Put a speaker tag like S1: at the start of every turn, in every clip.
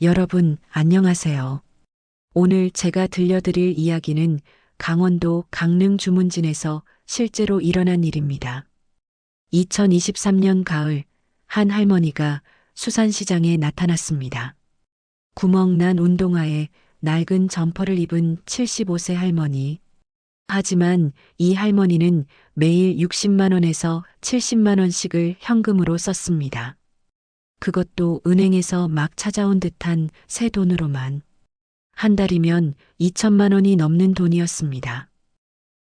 S1: 여러분, 안녕하세요. 오늘 제가 들려드릴 이야기는 강원도 강릉 주문진에서 실제로 일어난 일입니다. 2023년 가을, 한 할머니가 수산시장에 나타났습니다. 구멍난 운동화에 낡은 점퍼를 입은 75세 할머니. 하지만 이 할머니는 매일 60만 원에서 70만 원씩을 현금으로 썼습니다. 그것도 은행에서 막 찾아온 듯한 새 돈으로만. 한 달이면 2천만 원이 넘는 돈이었습니다.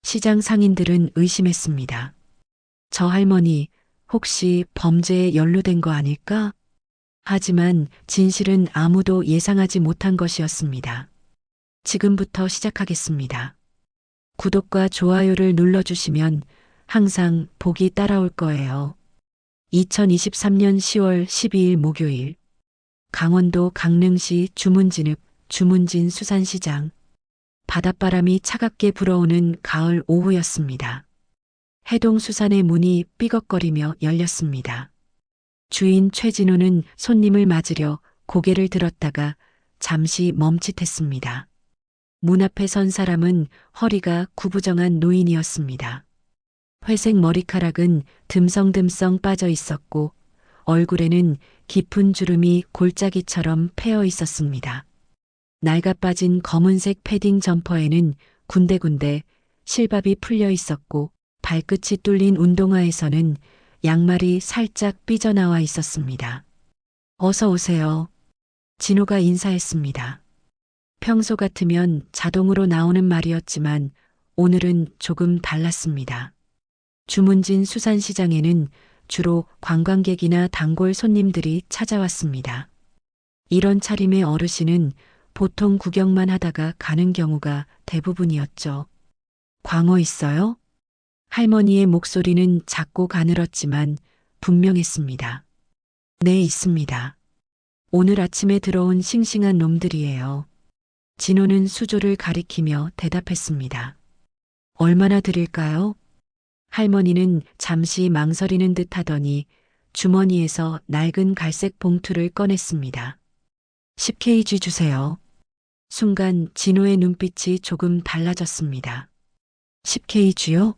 S1: 시장 상인들은 의심했습니다. 저 할머니 혹시 범죄에 연루된 거 아닐까? 하지만 진실은 아무도 예상하지 못한 것이었습니다. 지금부터 시작하겠습니다. 구독과 좋아요를 눌러주시면 항상 복이 따라올 거예요. 2023년 10월 12일 목요일, 강원도 강릉시 주문진읍 주문진 수산시장. 바닷바람이 차갑게 불어오는 가을 오후였습니다. 해동수산의 문이 삐걱거리며 열렸습니다. 주인 최진호는 손님을 맞으려 고개를 들었다가 잠시 멈칫했습니다. 문 앞에 선 사람은 허리가 구부정한 노인이었습니다. 회색 머리카락은 듬성듬성 빠져 있었고 얼굴에는 깊은 주름이 골짜기처럼 패어 있었습니다. 낡아 빠진 검은색 패딩 점퍼에는 군데군데 실밥이 풀려 있었고 발끝이 뚫린 운동화에서는 양말이 살짝 삐져나와 있었습니다. 어서 오세요. 진호가 인사했습니다. 평소 같으면 자동으로 나오는 말이었지만 오늘은 조금 달랐습니다. 주문진 수산시장에는 주로 관광객이나 단골 손님들이 찾아왔습니다. 이런 차림의 어르신은 보통 구경만 하다가 가는 경우가 대부분이었죠. 광어 있어요? 할머니의 목소리는 작고 가늘었지만 분명했습니다. 네, 있습니다. 오늘 아침에 들어온 싱싱한 놈들이에요. 진호는 수조를 가리키며 대답했습니다. 얼마나 드릴까요? 할머니는 잠시 망설이는 듯 하더니 주머니에서 낡은 갈색 봉투를 꺼냈습니다. 10kg 주세요. 순간 진호의 눈빛이 조금 달라졌습니다. 10kg요?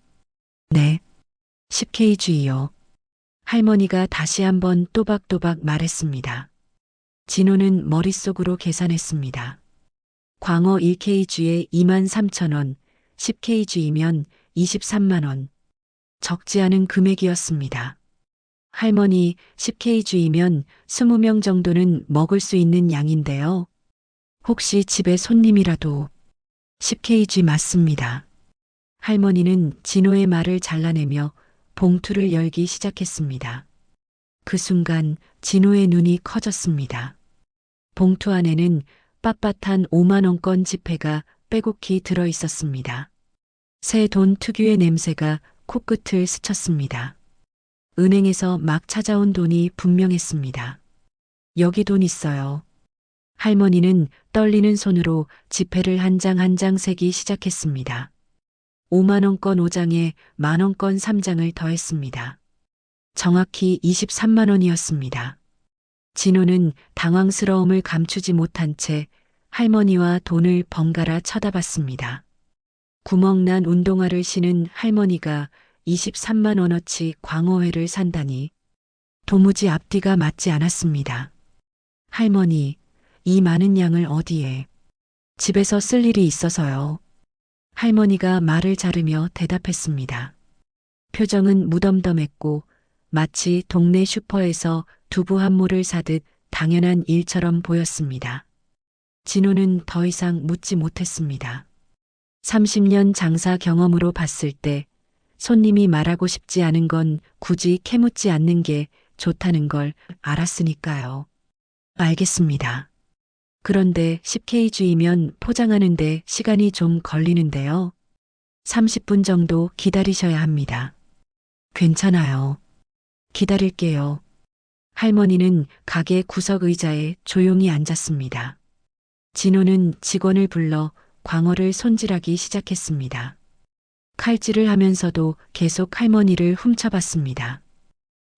S1: 네, 10kg요. 할머니가 다시 한번 또박또박 말했습니다. 진호는 머릿속으로 계산했습니다. 광어 1kg에 23,000원, 10kg이면 23만 원. 적지 않은 금액이었습니다. 할머니 10kg이면 20명 정도는 먹을 수 있는 양인데요. 혹시 집에 손님이라도 10kg 맞습니다. 할머니는 진호의 말을 잘라내며 봉투를 열기 시작했습니다. 그 순간 진호의 눈이 커졌습니다. 봉투 안에는 빳빳한 5만 원권 지폐가 빼곡히 들어 있었습니다. 새 돈 특유의 냄새가 코끝을 스쳤습니다. 은행에서 막 찾아온 돈이 분명했습니다. 여기 돈 있어요. 할머니는 떨리는 손으로 지폐를 한 장 한 장 세기 시작했습니다. 5만 원권 5장에 만 원권 3장을 더했습니다. 정확히 23만 원이었습니다. 진호는 당황스러움을 감추지 못한 채 할머니와 돈을 번갈아 쳐다봤습니다. 구멍난 운동화를 신은 할머니가 23만 원어치 광어회를 산다니 도무지 앞뒤가 맞지 않았습니다. 할머니, 이 많은 양을 어디에? 집에서 쓸 일이 있어서요. 할머니가 말을 자르며 대답했습니다. 표정은 무덤덤했고 마치 동네 슈퍼에서 두부 한 모를 사듯 당연한 일처럼 보였습니다. 진호는 더 이상 묻지 못했습니다. 30년 장사 경험으로 봤을 때 손님이 말하고 싶지 않은 건 굳이 캐묻지 않는 게 좋다는 걸 알았으니까요. 알겠습니다. 그런데 10kg이면 포장하는데 시간이 좀 걸리는데요. 30분 정도 기다리셔야 합니다. 괜찮아요. 기다릴게요. 할머니는 가게 구석 의자에 조용히 앉았습니다. 진호는 직원을 불러 광어를 손질하기 시작했습니다. 칼질을 하면서도 계속 할머니를 훔쳐봤습니다.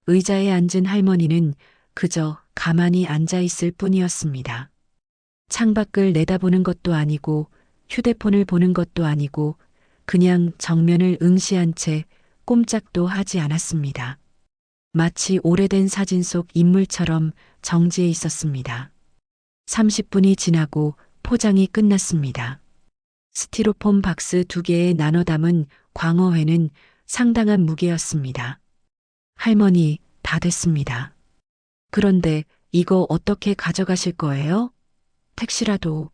S1: 의자에 앉은 할머니는 그저 가만히 앉아 있을 뿐이었습니다. 창밖을 내다보는 것도 아니고 휴대폰을 보는 것도 아니고 그냥 정면을 응시한 채 꼼짝도 하지 않았습니다. 마치 오래된 사진 속 인물처럼 정지해 있었습니다. 30분이 지나고 포장이 끝났습니다. 스티로폼 박스 2개에 나눠 담은 광어회는 상당한 무게였습니다. 할머니, 다 됐습니다. 그런데 이거 어떻게 가져가실 거예요? 택시라도.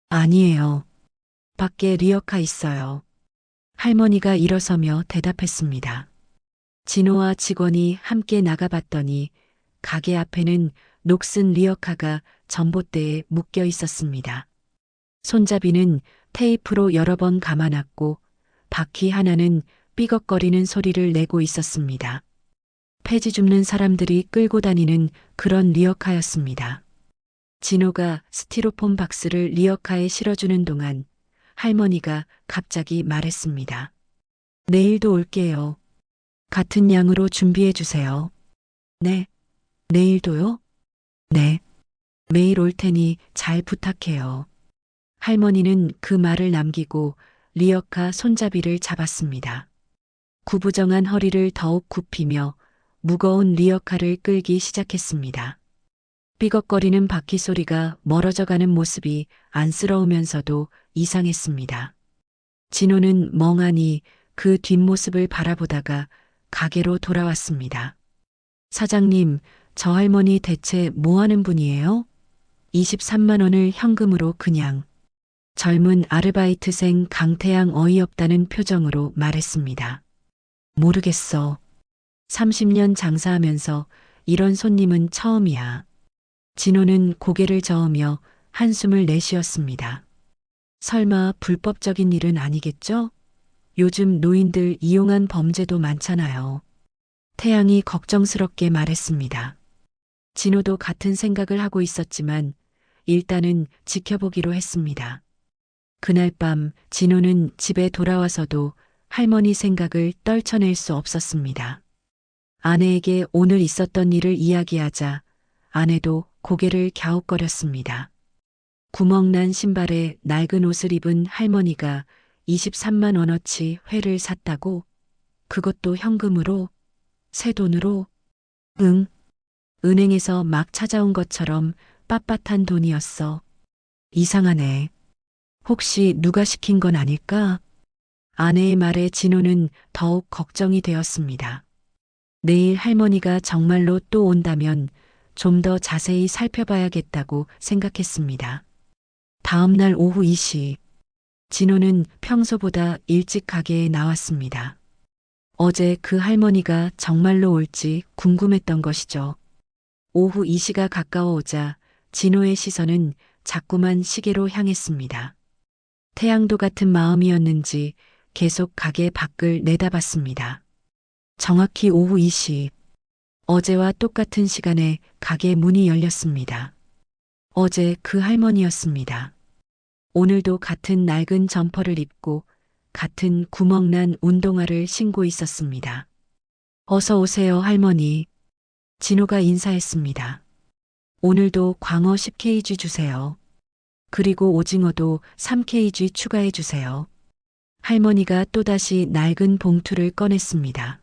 S1: 아니에요. 밖에 리어카 있어요. 할머니가 일어서며 대답했습니다. 진호와 직원이 함께 나가봤더니 가게 앞에는 녹슨 리어카가 전봇대에 묶여 있었습니다. 손잡이는 테이프로 여러 번 감아놨고 바퀴 하나는 삐걱거리는 소리를 내고 있었습니다. 폐지 줍는 사람들이 끌고 다니는 그런 리어카였습니다. 진호가 스티로폼 박스를 리어카에 실어주는 동안 할머니가 갑자기 말했습니다. 내일도 올게요. 같은 양으로 준비해 주세요. 네. 내일도요? 네. 매일 올 테니 잘 부탁해요. 할머니는 그 말을 남기고 리어카 손잡이를 잡았습니다. 구부정한 허리를 더욱 굽히며 무거운 리어카를 끌기 시작했습니다. 삐걱거리는 바퀴 소리가 멀어져가는 모습이 안쓰러우면서도 이상했습니다. 진호는 멍하니 그 뒷모습을 바라보다가 가게로 돌아왔습니다. 사장님, 저 할머니 대체 뭐 하는 분이에요? 23만 원을 현금으로 그냥. 젊은 아르바이트생 강태양 어이없다는 표정으로 말했습니다. 모르겠어. 30년 장사하면서 이런 손님은 처음이야. 진호는 고개를 저으며 한숨을 내쉬었습니다. 설마 불법적인 일은 아니겠죠? 요즘 노인들 이용한 범죄도 많잖아요. 태양이 걱정스럽게 말했습니다. 진호도 같은 생각을 하고 있었지만 일단은 지켜보기로 했습니다. 그날 밤 진호는 집에 돌아와서도 할머니 생각을 떨쳐낼 수 없었습니다. 아내에게 오늘 있었던 일을 이야기하자 아내도 고개를 갸웃거렸습니다. 구멍난 신발에 낡은 옷을 입은 할머니가 23만 원어치 회를 샀다고? 그것도 현금으로? 새 돈으로? 응. 은행에서 막 찾아온 것처럼 빳빳한 돈이었어. 이상하네. 혹시 누가 시킨 건 아닐까? 아내의 말에 진호는 더욱 걱정이 되었습니다. 내일 할머니가 정말로 또 온다면 좀 더 자세히 살펴봐야겠다고 생각했습니다. 다음 날 오후 2시, 진호는 평소보다 일찍 가게에 나왔습니다. 어제 그 할머니가 정말로 올지 궁금했던 것이죠. 오후 2시가 가까워오자 진호의 시선은 자꾸만 시계로 향했습니다. 태양도 같은 마음이었는지 계속 가게 밖을 내다봤습니다. 정확히 오후 2시, 어제와 똑같은 시간에 가게 문이 열렸습니다. 어제 그 할머니였습니다. 오늘도 같은 낡은 점퍼를 입고 같은 구멍난 운동화를 신고 있었습니다. 어서 오세요, 할머니. 진호가 인사했습니다. 오늘도 광어 10kg 주세요. 그리고 오징어도 3kg 추가해 주세요. 할머니가 또다시 낡은 봉투를 꺼냈습니다.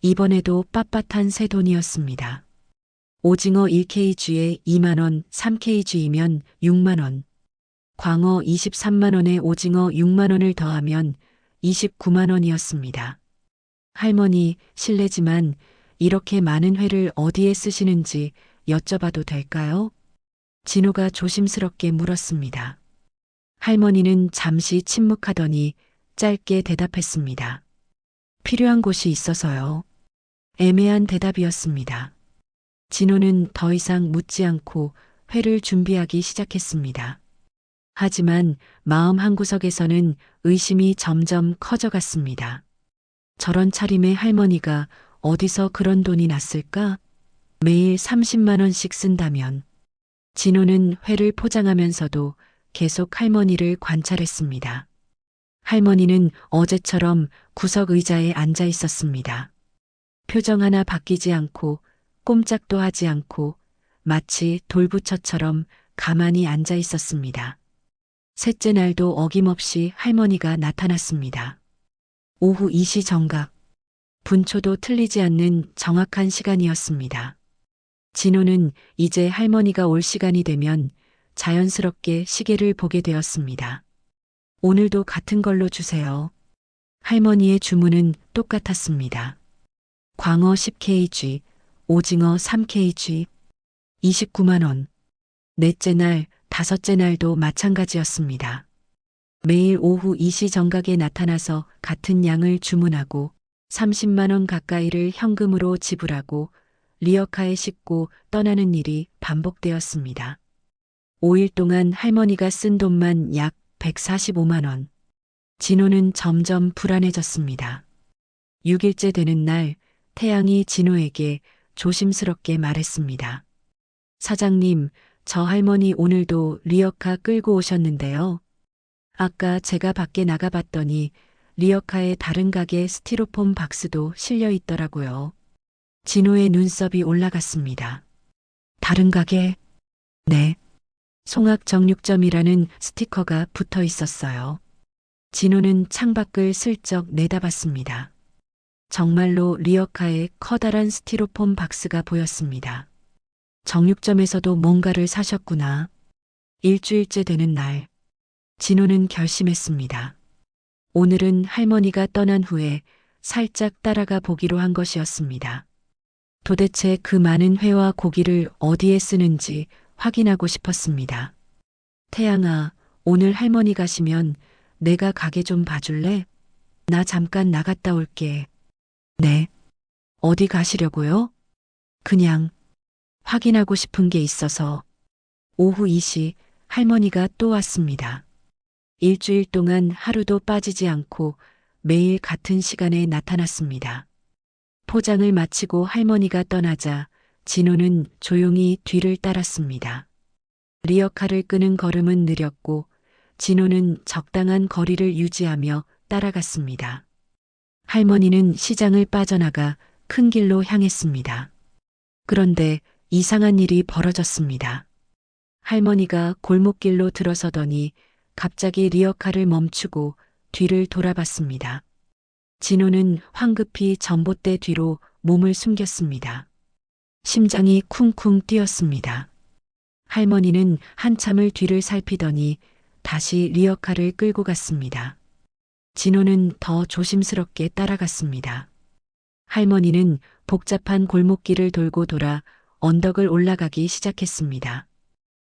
S1: 이번에도 빳빳한 새 돈이었습니다. 오징어 1kg에 2만 원, 3kg이면 6만 원. 광어 23만 원에 오징어 6만 원을 더하면 29만 원이었습니다. 할머니, 실례지만 이렇게 많은 회를 어디에 쓰시는지 여쭤봐도 될까요? 진호가 조심스럽게 물었습니다. 할머니는 잠시 침묵하더니 짧게 대답했습니다. 필요한 곳이 있어서요. 애매한 대답이었습니다. 진호는 더 이상 묻지 않고 회를 준비하기 시작했습니다. 하지만 마음 한구석에서는 의심이 점점 커져갔습니다. 저런 차림의 할머니가 어디서 그런 돈이 났을까? 매일 30만 원씩 쓴다면. 진호는 회를 포장하면서도 계속 할머니를 관찰했습니다. 할머니는 어제처럼 구석 의자에 앉아 있었습니다. 표정 하나 바뀌지 않고 꼼짝도 하지 않고 마치 돌부처처럼 가만히 앉아 있었습니다. 셋째 날도 어김없이 할머니가 나타났습니다. 오후 2시 정각. 분초도 틀리지 않는 정확한 시간이었습니다. 진호는 이제 할머니가 올 시간이 되면 자연스럽게 시계를 보게 되었습니다. 오늘도 같은 걸로 주세요. 할머니의 주문은 똑같았습니다. 광어 10kg, 오징어 3kg, 29만 원. 넷째 날, 다섯째 날도 마찬가지였습니다. 매일 오후 2시 정각에 나타나서 같은 양을 주문하고 30만 원 가까이를 현금으로 지불하고 리어카에 싣고 떠나는 일이 반복되었습니다. 5일 동안 할머니가 쓴 돈만 약 145만 원. 진호는 점점 불안해졌습니다. 6일째 되는 날, 태양이 진호에게 조심스럽게 말했습니다. 사장님, 저 할머니 오늘도 리어카 끌고 오셨는데요. 아까 제가 밖에 나가봤더니 리어카에 다른 가게 스티로폼 박스도 실려 있더라고요. 진호의 눈썹이 올라갔습니다. 다른 가게? 네. 송악 정육점이라는 스티커가 붙어 있었어요. 진호는 창밖을 슬쩍 내다봤습니다. 정말로 리어카에 커다란 스티로폼 박스가 보였습니다. 정육점에서도 뭔가를 사셨구나. 일주일째 되는 날, 진호는 결심했습니다. 오늘은 할머니가 떠난 후에 살짝 따라가 보기로 한 것이었습니다. 도대체 그 많은 회와 고기를 어디에 쓰는지 확인하고 싶었습니다. 태양아, 오늘 할머니 가시면 내가 가게 좀 봐줄래? 나 잠깐 나갔다 올게. 네. 어디 가시려고요? 그냥 확인하고 싶은 게 있어서. 오후 2시 할머니가 또 왔습니다. 일주일 동안 하루도 빠지지 않고 매일 같은 시간에 나타났습니다. 포장을 마치고 할머니가 떠나자 진호는 조용히 뒤를 따랐습니다. 리어카를 끄는 걸음은 느렸고 진호는 적당한 거리를 유지하며 따라갔습니다. 할머니는 시장을 빠져나가 큰 길로 향했습니다. 그런데 이상한 일이 벌어졌습니다. 할머니가 골목길로 들어서더니 갑자기 리어카를 멈추고 뒤를 돌아봤습니다. 진호는 황급히 전봇대 뒤로 몸을 숨겼습니다. 심장이 쿵쿵 뛰었습니다. 할머니는 한참을 뒤를 살피더니 다시 리어카를 끌고 갔습니다. 진호는 더 조심스럽게 따라갔습니다. 할머니는 복잡한 골목길을 돌고 돌아 언덕을 올라가기 시작했습니다.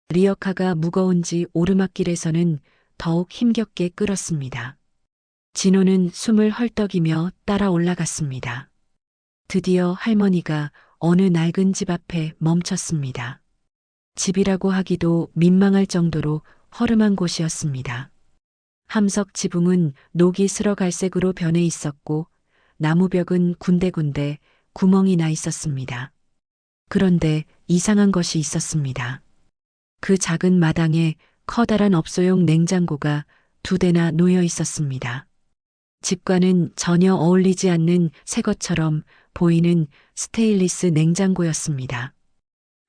S1: 리어카가 무거운지 오르막길에서는 더욱 힘겹게 끌었습니다. 진호는 숨을 헐떡이며 따라 올라갔습니다. 드디어 할머니가 어느 낡은 집 앞에 멈췄습니다. 집이라고 하기도 민망할 정도로 허름한 곳이었습니다. 함석 지붕은 녹이 슬어 갈색으로 변해 있었고 나무벽은 군데군데 구멍이 나 있었습니다. 그런데 이상한 것이 있었습니다. 그 작은 마당에 커다란 업소용 냉장고가 2대나 놓여 있었습니다. 집과는 전혀 어울리지 않는 새 것처럼 보이는 스테인리스 냉장고였습니다.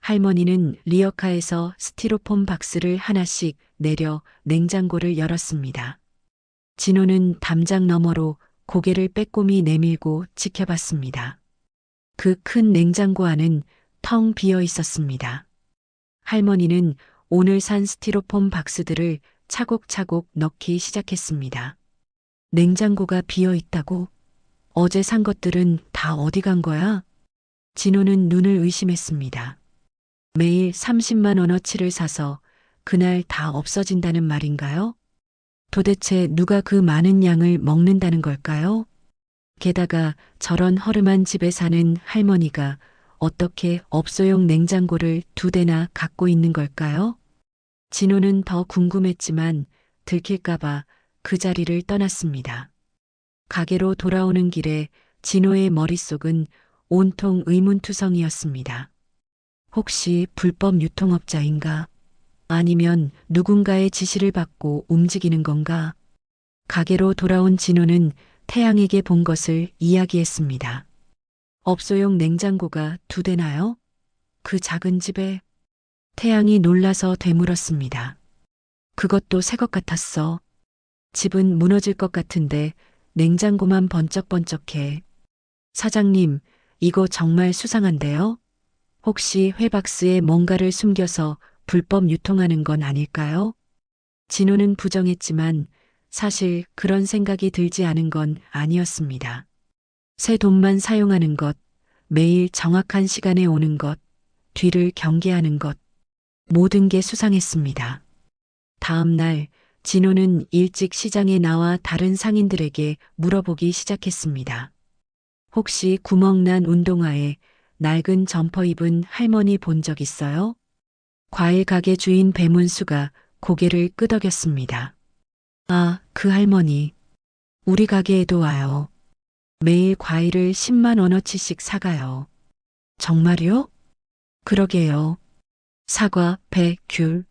S1: 할머니는 리어카에서 스티로폼 박스를 하나씩 내려 냉장고를 열었습니다. 진호는 담장 너머로 고개를 빼꼼히 내밀고 지켜봤습니다. 그 큰 냉장고 안은 텅 비어 있었습니다. 할머니는 오늘 산 스티로폼 박스들을 차곡차곡 넣기 시작했습니다. 냉장고가 비어 있다고? 어제 산 것들은 다 어디 간 거야? 진호는 눈을 의심했습니다. 매일 30만 원어치를 사서 그날 다 없어진다는 말인가요? 도대체 누가 그 많은 양을 먹는다는 걸까요? 게다가 저런 허름한 집에 사는 할머니가 어떻게 업소용 냉장고를 2대나 갖고 있는 걸까요? 진호는 더 궁금했지만 들킬까봐 그 자리를 떠났습니다. 가게로 돌아오는 길에 진호의 머릿속은 온통 의문투성이었습니다. 혹시 불법 유통업자인가? 아니면 누군가의 지시를 받고 움직이는 건가? 가게로 돌아온 진호는 태양에게 본 것을 이야기했습니다. 업소용 냉장고가 2대나요? 그 작은 집에? 태양이 놀라서 되물었습니다. 그것도 새 것 같았어. 집은 무너질 것 같은데 냉장고만 번쩍번쩍해. 사장님, 이거 정말 수상한데요? 혹시 회박스에 뭔가를 숨겨서 불법 유통하는 건 아닐까요? 진호는 부정했지만 사실 그런 생각이 들지 않은 건 아니었습니다. 새 돈만 사용하는 것, 매일 정확한 시간에 오는 것, 뒤를 경계하는 것, 모든 게 수상했습니다. 다음 날 진호는 일찍 시장에 나와 다른 상인들에게 물어보기 시작했습니다. 혹시 구멍난 운동화에 낡은 점퍼 입은 할머니 본 적 있어요? 과일 가게 주인 배문수가 고개를 끄덕였습니다. 아, 그 할머니. 우리 가게에도 와요. 매일 과일을 10만 원어치씩 사가요. 정말요? 그러게요. 사과, 배, 귤.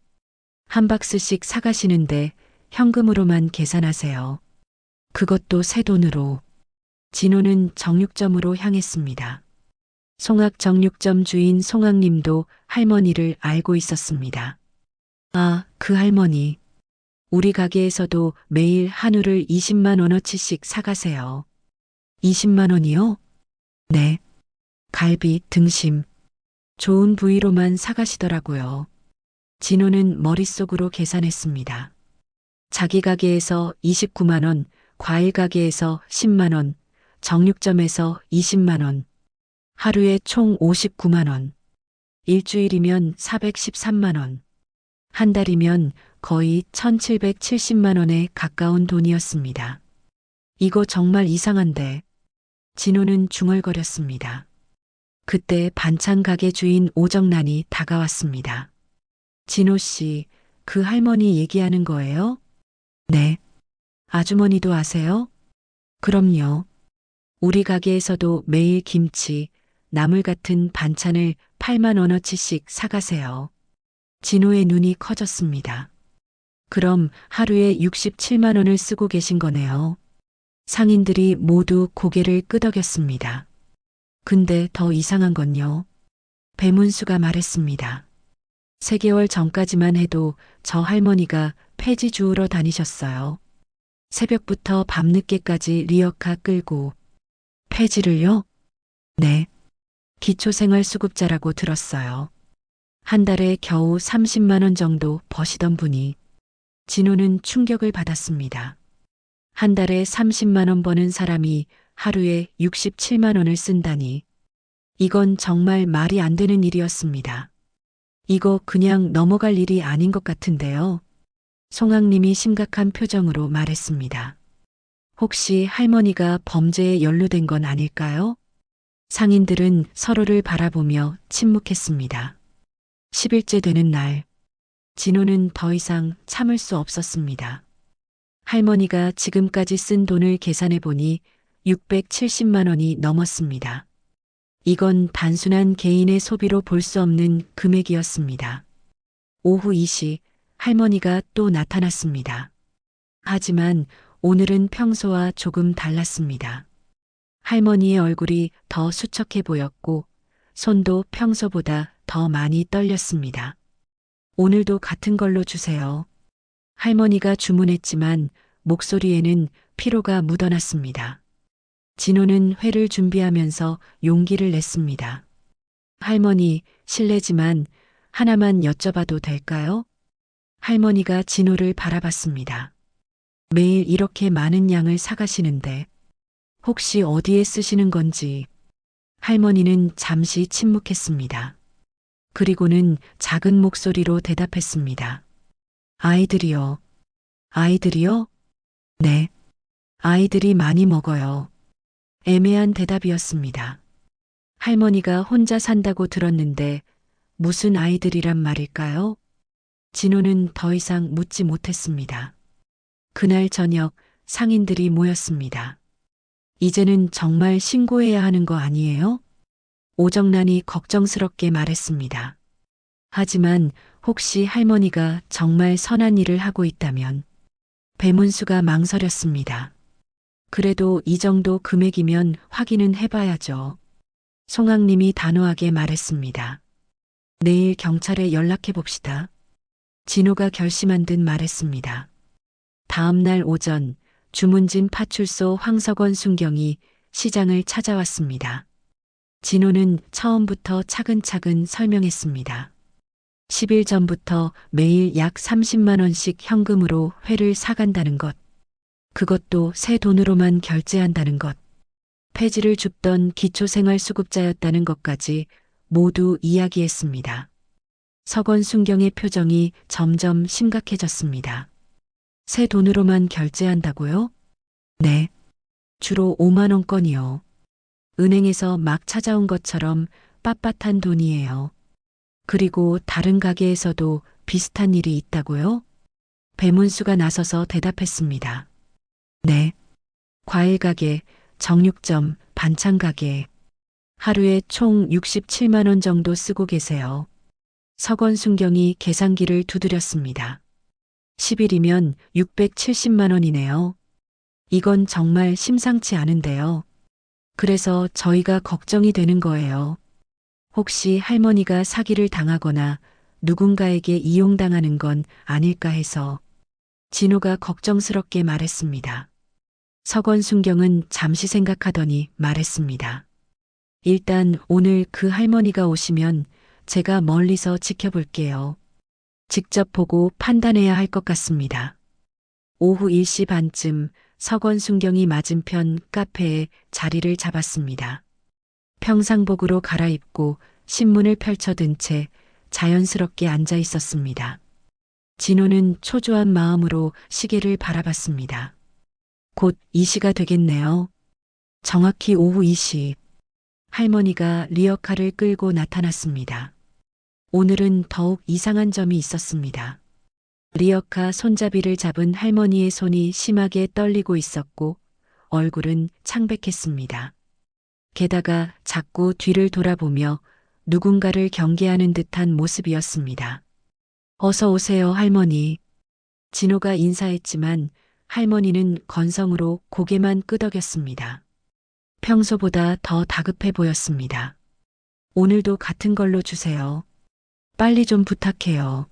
S1: 한 박스씩 사가시는데 현금으로만 계산하세요. 그것도 새 돈으로. 진호는 정육점으로 향했습니다. 송악 정육점 주인 송악님도 할머니를 알고 있었습니다. 아, 그 할머니. 우리 가게에서도 매일 한우를 20만 원어치씩 사가세요. 20만 원이요? 네. 갈비, 등심. 좋은 부위로만 사가시더라고요. 진호는 머릿속으로 계산했습니다. 자기 가게에서 29만 원, 과일 가게에서 10만 원, 정육점에서 20만 원, 하루에 총 59만 원, 일주일이면 413만 원, 한 달이면 거의 1770만 원에 가까운 돈이었습니다. 이거 정말 이상한데. 진호는 중얼거렸습니다. 그때 반찬 가게 주인 오정란이 다가왔습니다. 진호 씨, 그 할머니 얘기하는 거예요? 네. 아주머니도 아세요? 그럼요. 우리 가게에서도 매일 김치, 나물 같은 반찬을 8만 원어치씩 사가세요. 진호의 눈이 커졌습니다. 그럼 하루에 67만 원을 쓰고 계신 거네요. 상인들이 모두 고개를 끄덕였습니다. 근데 더 이상한 건요. 배문수가 말했습니다. 3개월 전까지만 해도 저 할머니가 폐지 주우러 다니셨어요. 새벽부터 밤늦게까지 리어카 끌고. 폐지를요? 네. 기초생활수급자라고 들었어요. 한 달에 겨우 30만 원 정도 버시던 분이. 진호는 충격을 받았습니다. 한 달에 30만 원 버는 사람이 하루에 67만 원을 쓴다니. 이건 정말 말이 안 되는 일이었습니다. 이거 그냥 넘어갈 일이 아닌 것 같은데요. 송악님이 심각한 표정으로 말했습니다. 혹시 할머니가 범죄에 연루된 건 아닐까요? 상인들은 서로를 바라보며 침묵했습니다. 10일째 되는 날, 진호는 더 이상 참을 수 없었습니다. 할머니가 지금까지 쓴 돈을 계산해 보니 670만 원이 넘었습니다. 이건 단순한 개인의 소비로 볼 수 없는 금액이었습니다. 오후 2시 할머니가 또 나타났습니다. 하지만 오늘은 평소와 조금 달랐습니다. 할머니의 얼굴이 더 수척해 보였고 손도 평소보다 더 많이 떨렸습니다. 오늘도 같은 걸로 주세요. 할머니가 주문했지만 목소리에는 피로가 묻어났습니다. 진호는 회를 준비하면서 용기를 냈습니다. 할머니, 실례지만 하나만 여쭤봐도 될까요? 할머니가 진호를 바라봤습니다. 매일 이렇게 많은 양을 사가시는데 혹시 어디에 쓰시는 건지. 할머니는 잠시 침묵했습니다. 그리고는 작은 목소리로 대답했습니다. 아이들이요. 아이들이요? 네. 아이들이 많이 먹어요. 애매한 대답이었습니다. 할머니가 혼자 산다고 들었는데 무슨 아이들이란 말일까요? 진호는 더 이상 묻지 못했습니다. 그날 저녁 상인들이 모였습니다. 이제는 정말 신고해야 하는 거 아니에요? 오정란이 걱정스럽게 말했습니다. 하지만 혹시 할머니가 정말 선한 일을 하고 있다면. 배문수가 망설였습니다. 그래도 이 정도 금액이면 확인은 해봐야죠. 송악님이 단호하게 말했습니다. 내일 경찰에 연락해 봅시다. 진호가 결심한 듯 말했습니다. 다음 날 오전 주문진 파출소 황석원 순경이 시장을 찾아왔습니다. 진호는 처음부터 차근차근 설명했습니다. 10일 전부터 매일 약 30만 원씩 현금으로 회를 사간다는 것. 그것도 새 돈으로만 결제한다는 것. 폐지를 줍던 기초생활수급자였다는 것까지 모두 이야기했습니다. 석원 순경의 표정이 점점 심각해졌습니다. 새 돈으로만 결제한다고요? 네. 주로 5만 원권이요. 은행에서 막 찾아온 것처럼 빳빳한 돈이에요. 그리고 다른 가게에서도 비슷한 일이 있다고요? 배문수가 나서서 대답했습니다. 네. 과일 가게, 정육점, 반찬 가게. 하루에 총 67만 원 정도 쓰고 계세요. 석원 순경이 계산기를 두드렸습니다. 10일이면 670만 원이네요. 이건 정말 심상치 않은데요. 그래서 저희가 걱정이 되는 거예요. 혹시 할머니가 사기를 당하거나 누군가에게 이용당하는 건 아닐까 해서. 진호가 걱정스럽게 말했습니다. 석원 순경은 잠시 생각하더니 말했습니다. 일단 오늘 그 할머니가 오시면 제가 멀리서 지켜볼게요. 직접 보고 판단해야 할 것 같습니다. 오후 1시 반쯤 석원 순경이 맞은편 카페에 자리를 잡았습니다. 평상복으로 갈아입고 신문을 펼쳐든 채 자연스럽게 앉아 있었습니다. 진호는 초조한 마음으로 시계를 바라봤습니다. 곧 2시가 되겠네요. 정확히 오후 2시. 할머니가 리어카를 끌고 나타났습니다. 오늘은 더욱 이상한 점이 있었습니다. 리어카 손잡이를 잡은 할머니의 손이 심하게 떨리고 있었고 얼굴은 창백했습니다. 게다가 자꾸 뒤를 돌아보며 누군가를 경계하는 듯한 모습이었습니다. 어서 오세요, 할머니. 진호가 인사했지만 할머니는 건성으로 고개만 끄덕였습니다. 평소보다 더 다급해 보였습니다. 오늘도 같은 걸로 주세요. 빨리 좀 부탁해요.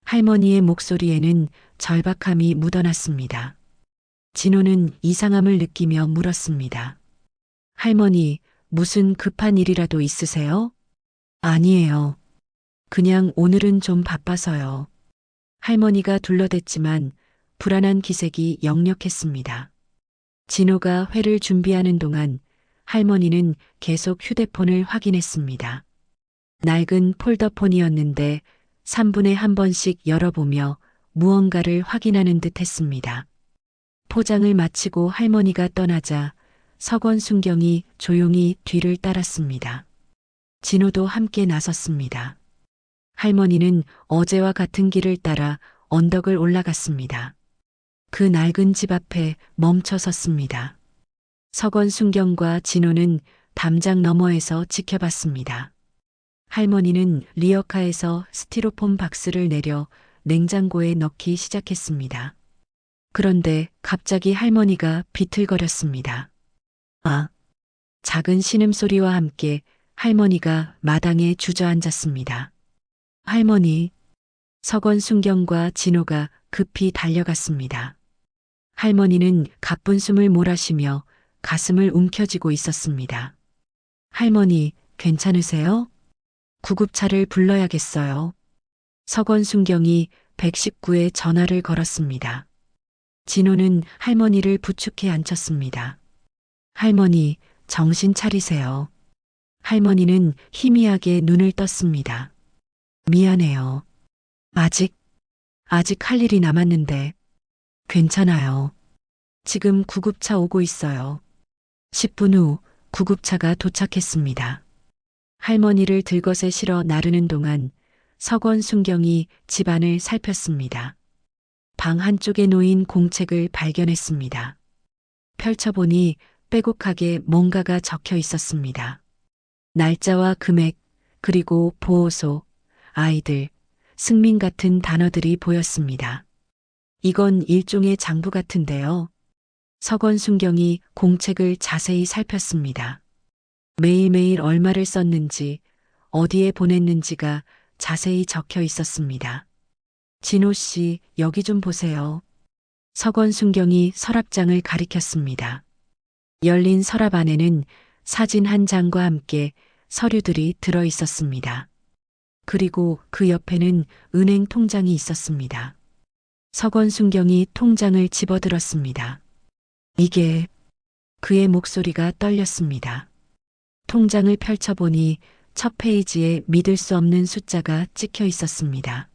S1: 할머니의 목소리에는 절박함이 묻어났습니다. 진호는 이상함을 느끼며 물었습니다. 할머니, 무슨 급한 일이라도 있으세요? 아니에요. 그냥 오늘은 좀 바빠서요. 할머니가 둘러댔지만 불안한 기색이 역력했습니다. 진호가 회를 준비하는 동안 할머니는 계속 휴대폰을 확인했습니다. 낡은 폴더폰이었는데 3분에 한 번씩 열어보며 무언가를 확인하는 듯 했습니다. 포장을 마치고 할머니가 떠나자 석원 순경이 조용히 뒤를 따랐습니다. 진호도 함께 나섰습니다. 할머니는 어제와 같은 길을 따라 언덕을 올라갔습니다. 그 낡은 집 앞에 멈춰 섰습니다. 석원 순경과 진호는 담장 너머에서 지켜봤습니다. 할머니는 리어카에서 스티로폼 박스를 내려 냉장고에 넣기 시작했습니다. 그런데 갑자기 할머니가 비틀거렸습니다. 아! 작은 신음소리와 함께 할머니가 마당에 주저앉았습니다. 할머니! 석원 순경과 진호가 급히 달려갔습니다. 할머니는 가쁜 숨을 몰아쉬며 가슴을 움켜쥐고 있었습니다. 할머니, 괜찮으세요? 구급차를 불러야겠어요. 석원 순경이 119에 전화를 걸었습니다. 진호는 할머니를 부축해 앉혔습니다. 할머니, 정신 차리세요. 할머니는 희미하게 눈을 떴습니다. 미안해요. 아직 할 일이 남았는데. 괜찮아요. 지금 구급차 오고 있어요. 10분 후 구급차가 도착했습니다. 할머니를 들것에 실어 나르는 동안 석원 순경이 집안을 살폈습니다. 방 한쪽에 놓인 공책을 발견했습니다. 펼쳐보니 빼곡하게 뭔가가 적혀 있었습니다. 날짜와 금액, 그리고 보호소, 아이들, 승민 같은 단어들이 보였습니다. 이건 일종의 장부 같은데요. 석원 순경이 공책을 자세히 살폈습니다. 매일매일 얼마를 썼는지, 어디에 보냈는지가 자세히 적혀 있었습니다. 진호 씨, 여기 좀 보세요. 서건순경이 서랍장을 가리켰습니다. 열린 서랍 안에는 사진 한 장과 함께 서류들이 들어 있었습니다. 그리고 그 옆에는 은행 통장이 있었습니다. 서건순경이 통장을 집어들었습니다. 이게... 그의 목소리가 떨렸습니다. 통장을 펼쳐보니 첫 페이지에 믿을 수 없는 숫자가 찍혀 있었습니다.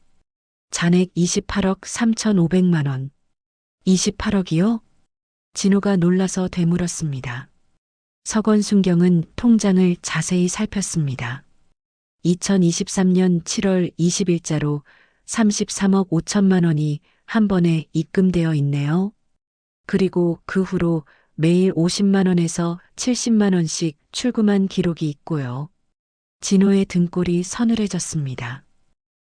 S1: 잔액 28억 3,500만 원. 28억이요? 진호가 놀라서 되물었습니다. 서건순경은 통장을 자세히 살폈습니다. 2023년 7월 20일자로 33억 5천만 원이 한 번에 입금되어 있네요. 그리고 그 후로 매일 50만 원에서 70만 원씩 출금한 기록이 있고요. 진호의 등골이 서늘해졌습니다.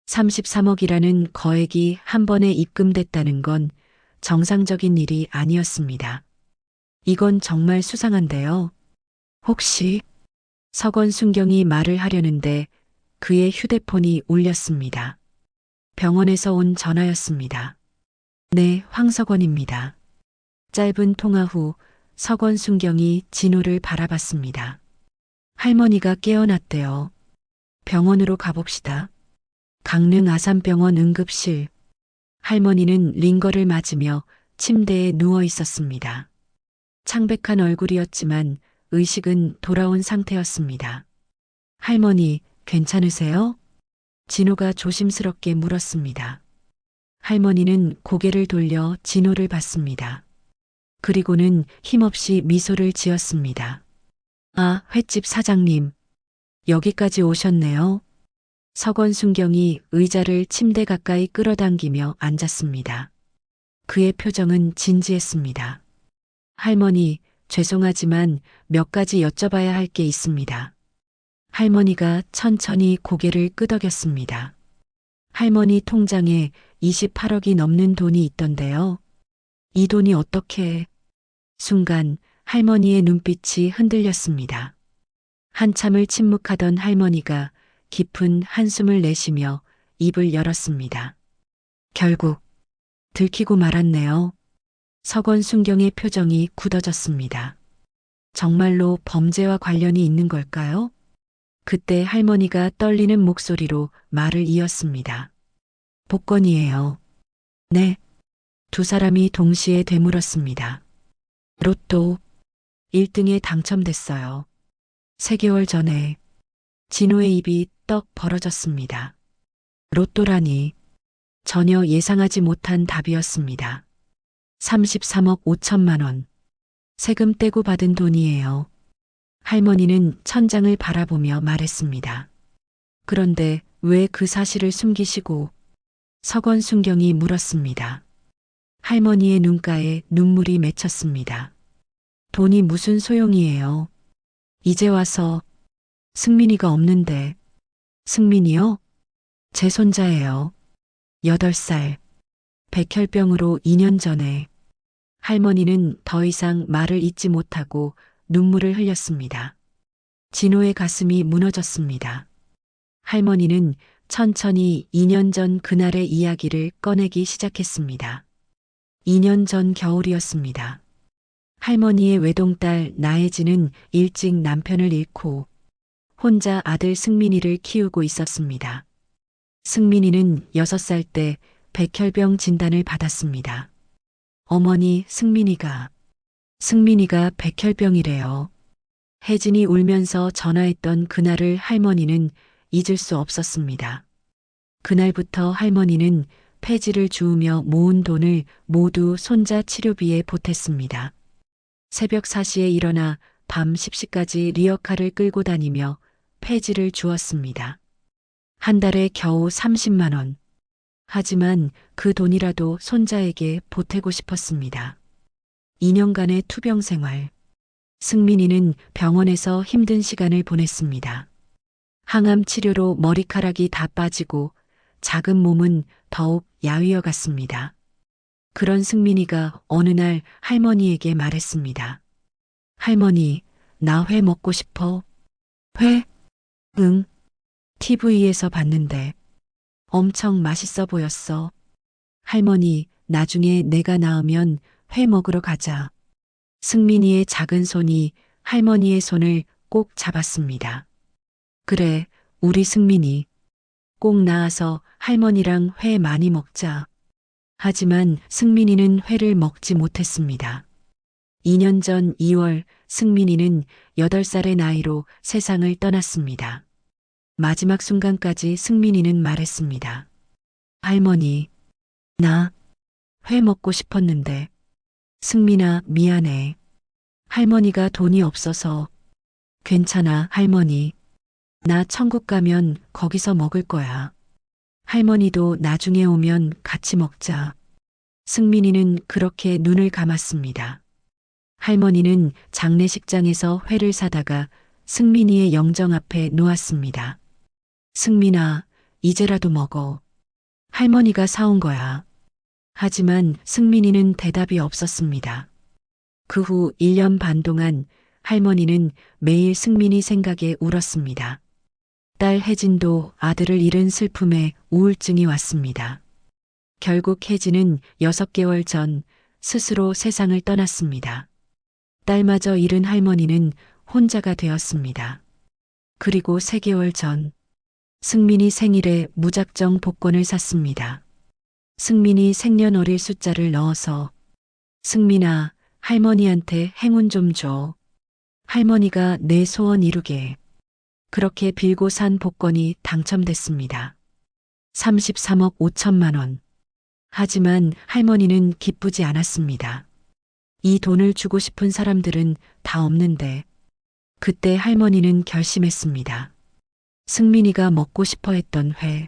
S1: 33억이라는 거액이 한 번에 입금됐다는 건 정상적인 일이 아니었습니다. 이건 정말 수상한데요. 혹시... 서건순경이 말을 하려는데 그의 휴대폰이 울렸습니다. 병원에서 온 전화였습니다. 네, 황석원입니다. 짧은 통화 후 서건순경이 진호를 바라봤습니다. 할머니가 깨어났대요. 병원으로 가봅시다. 강릉 아산병원 응급실. 할머니는 링거를 맞으며 침대에 누워 있었습니다. 창백한 얼굴이었지만 의식은 돌아온 상태였습니다. 할머니, 괜찮으세요? 진호가 조심스럽게 물었습니다. 할머니는 고개를 돌려 진호를 봤습니다. 그리고는 힘없이 미소를 지었습니다. 아, 횟집 사장님. 여기까지 오셨네요. 서건순경이 의자를 침대 가까이 끌어당기며 앉았습니다. 그의 표정은 진지했습니다. 할머니, 죄송하지만 몇 가지 여쭤봐야 할 게 있습니다. 할머니가 천천히 고개를 끄덕였습니다. 할머니 통장에 28억이 넘는 돈이 있던데요. 이 돈이 어떻게... 순간 할머니의 눈빛이 흔들렸습니다. 한참을 침묵하던 할머니가 깊은 한숨을 내쉬며 입을 열었습니다. 결국 들키고 말았네요. 서건순경의 표정이 굳어졌습니다. 정말로 범죄와 관련이 있는 걸까요? 그때 할머니가 떨리는 목소리로 말을 이었습니다. 복권이에요. 네. 두 사람이 동시에 되물었습니다. 로또 1등에 당첨됐어요. 3개월 전에. 진호의 입이 떡 벌어졌습니다. 로또라니. 전혀 예상하지 못한 답이었습니다. 33억 5천만 원. 세금 떼고 받은 돈이에요. 할머니는 천장을 바라보며 말했습니다. 그런데 왜 그 사실을 숨기시고... 서건순경이 물었습니다. 할머니의 눈가에 눈물이 맺혔습니다. 돈이 무슨 소용이에요. 이제 와서... 승민이가 없는데... 승민이요? 제 손자예요. 8살. 백혈병으로 2년 전에. 할머니는 더 이상 말을 잇지 못하고 눈물을 흘렸습니다. 진호의 가슴이 무너졌습니다. 할머니는 천천히 2년 전 그날의 이야기를 꺼내기 시작했습니다. 2년 전 겨울이었습니다. 할머니의 외동딸 나혜진은 일찍 남편을 잃고 혼자 아들 승민이를 키우고 있었습니다. 승민이는 6살 때 백혈병 진단을 받았습니다. 어머니, 승민이가 백혈병이래요. 혜진이 울면서 전화했던 그날을 할머니는 잊을 수 없었습니다. 그날부터 할머니는 폐지를 주우며 모은 돈을 모두 손자 치료비에 보탰습니다. 새벽 4시에 일어나 밤 10시까지 리어카를 끌고 다니며 폐지를 주었습니다. 한 달에 겨우 30만 원. 하지만 그 돈이라도 손자에게 보태고 싶었습니다. 2년간의 투병 생활. 승민이는 병원에서 힘든 시간을 보냈습니다. 항암 치료로 머리카락이 다 빠지고 작은 몸은 더욱 야위어 갔습니다. 그런 승민이가 어느 날 할머니에게 말했습니다. 할머니, 나 회 먹고 싶어. 회? 응. TV에서 봤는데 엄청 맛있어 보였어. 할머니, 나중에 내가 낳으면 회 먹으러 가자. 승민이의 작은 손이 할머니의 손을 꼭 잡았습니다. 그래, 우리 승민이 꼭 나아서 할머니랑 회 많이 먹자. 하지만 승민이는 회를 먹지 못했습니다. 2년 전 2월 승민이는 8살의 나이로 세상을 떠났습니다. 마지막 순간까지 승민이는 말했습니다. 할머니, 나 회 먹고 싶었는데. 승민아, 미안해. 할머니가 돈이 없어서. 괜찮아, 할머니. 나 천국 가면 거기서 먹을 거야. 할머니도 나중에 오면 같이 먹자. 승민이는 그렇게 눈을 감았습니다. 할머니는 장례식장에서 회를 사다가 승민이의 영정 앞에 놓았습니다. 승민아, 이제라도 먹어. 할머니가 사온 거야. 하지만 승민이는 대답이 없었습니다. 그 후 1년 반 동안 할머니는 매일 승민이 생각에 울었습니다. 딸 혜진도 아들을 잃은 슬픔에 우울증이 왔습니다. 결국 혜진은 6개월 전 스스로 세상을 떠났습니다. 딸마저 잃은 할머니는 혼자가 되었습니다. 그리고 3개월 전 승민이 생일에 무작정 복권을 샀습니다. 승민이 생년월일 숫자를 넣어서 승민아, 할머니한테 행운 좀 줘. 할머니가 내 소원 이루게. 그렇게 빌고 산 복권이 당첨됐습니다. 33억 5천만 원. 하지만 할머니는 기쁘지 않았습니다. 이 돈을 주고 싶은 사람들은 다 없는데 그때 할머니는 결심했습니다. 승민이가 먹고 싶어 했던 회.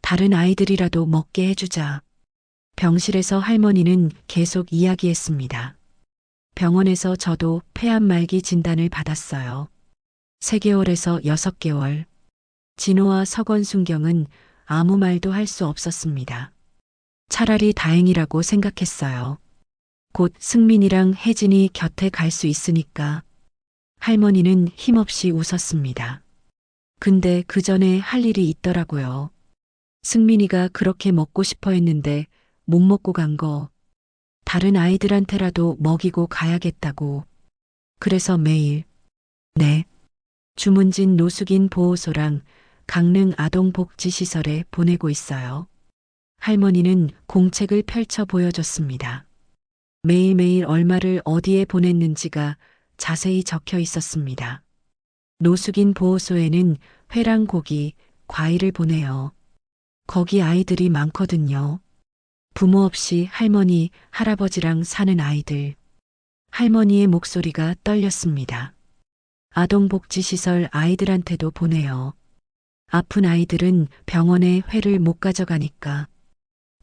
S1: 다른 아이들이라도 먹게 해주자. 병실에서 할머니는 계속 이야기했습니다. 병원에서 저도 폐암 말기 진단을 받았어요. 3개월에서 6개월. 진호와 석원순경은 아무 말도 할 수 없었습니다. 차라리 다행이라고 생각했어요. 곧 승민이랑 혜진이 곁에 갈 수 있으니까. 할머니는 힘없이 웃었습니다. 근데 그 전에 할 일이 있더라고요. 승민이가 그렇게 먹고 싶어 했는데 못 먹고 간 거. 다른 아이들한테라도 먹이고 가야겠다고. 그래서 매일, 네, 주문진 노숙인 보호소랑 강릉 아동복지시설에 보내고 있어요. 할머니는 공책을 펼쳐 보여줬습니다. 매일매일 얼마를 어디에 보냈는지가 자세히 적혀 있었습니다. 노숙인 보호소에는 회랑 고기, 과일을 보내요. 거기 아이들이 많거든요. 부모 없이 할머니, 할아버지랑 사는 아이들. 할머니의 목소리가 떨렸습니다. 아동복지시설 아이들한테도 보내요. 아픈 아이들은 병원에 회를 못 가져가니까.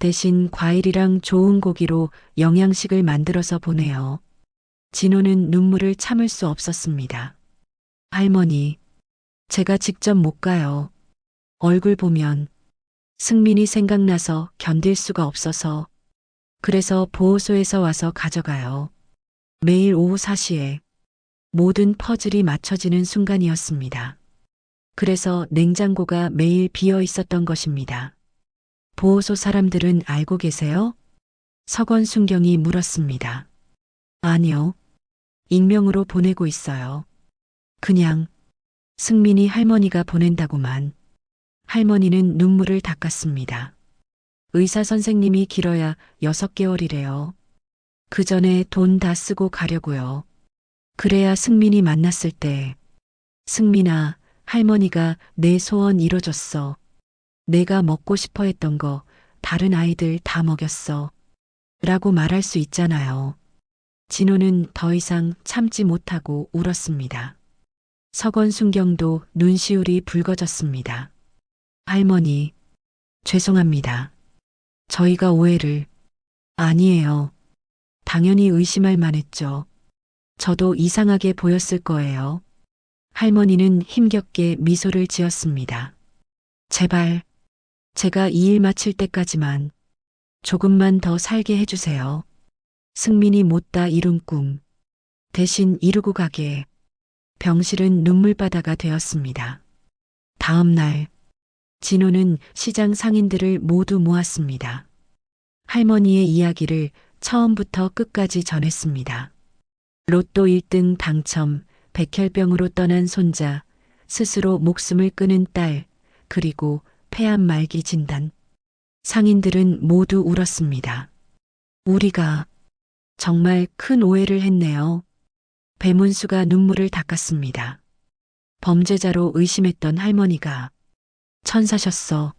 S1: 대신 과일이랑 좋은 고기로 영양식을 만들어서 보내요. 진호는 눈물을 참을 수 없었습니다. 할머니, 제가 직접 못 가요. 얼굴 보면 승민이 생각나서 견딜 수가 없어서. 그래서 보호소에서 와서 가져가요. 매일 오후 4시에 모든 퍼즐이 맞춰지는 순간이었습니다. 그래서 냉장고가 매일 비어 있었던 것입니다. 보호소 사람들은 알고 계세요? 석원순경이 물었습니다. 아니요. 익명으로 보내고 있어요. 그냥 승민이 할머니가 보낸다고만. 할머니는 눈물을 닦았습니다. 의사 선생님이 길어야 6개월이래요. 그 전에 돈 다 쓰고 가려고요. 그래야 승민이 만났을 때 승민아, 할머니가 내 소원 이뤄줬어. 내가 먹고 싶어 했던 거 다른 아이들 다 먹였어. 라고 말할 수 있잖아요. 진호는 더 이상 참지 못하고 울었습니다. 석원순경도 눈시울이 붉어졌습니다. 할머니, 죄송합니다. 저희가 오해를. 아니에요. 당연히 의심할 만했죠. 저도 이상하게 보였을 거예요. 할머니는 힘겹게 미소를 지었습니다. 제발, 제가 이 일 마칠 때까지만 조금만 더 살게 해주세요. 승민이 못다 이룬 꿈, 대신 이루고 가게. 병실은 눈물바다가 되었습니다. 다음 날 진호는 시장 상인들을 모두 모았습니다. 할머니의 이야기를 처음부터 끝까지 전했습니다. 로또 1등 당첨, 백혈병으로 떠난 손자, 스스로 목숨을 끊은 딸, 그리고 폐암 말기 진단. 상인들은 모두 울었습니다. 우리가 정말 큰 오해를 했네요. 배문수가 눈물을 닦았습니다. 범죄자로 의심했던 할머니가 천사셨어.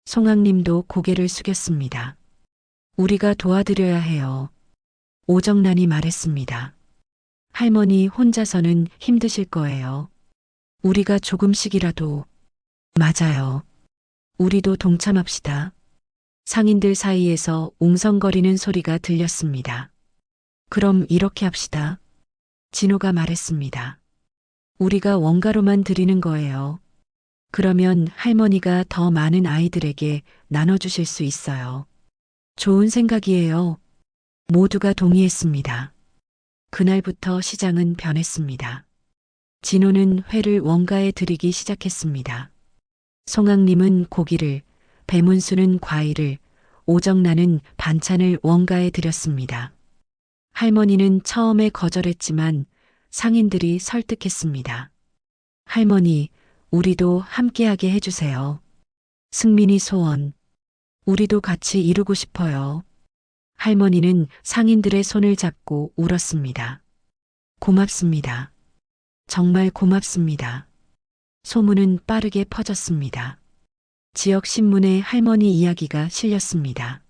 S1: 송악님도 고개를 숙였습니다. 우리가 도와드려야 해요. 오정란이 말했습니다. 할머니 혼자서는 힘드실 거예요. 우리가 조금씩이라도. 맞아요. 우리도 동참합시다. 상인들 사이에서 웅성거리는 소리가 들렸습니다. 그럼 이렇게 합시다. 진호가 말했습니다. 우리가 원가로만 드리는 거예요. 그러면 할머니가 더 많은 아이들에게 나눠주실 수 있어요. 좋은 생각이에요. 모두가 동의했습니다. 그날부터 시장은 변했습니다. 진호는 회를 원가에 드리기 시작했습니다. 송악님은 고기를, 배문수는 과일을, 오정란은 반찬을 원가에 드렸습니다. 할머니는 처음에 거절했지만 상인들이 설득했습니다. 할머니, 우리도 함께하게 해주세요. 승민이 소원. 우리도 같이 이루고 싶어요. 할머니는 상인들의 손을 잡고 울었습니다. 고맙습니다. 정말 고맙습니다. 소문은 빠르게 퍼졌습니다. 지역 신문에 할머니 이야기가 실렸습니다.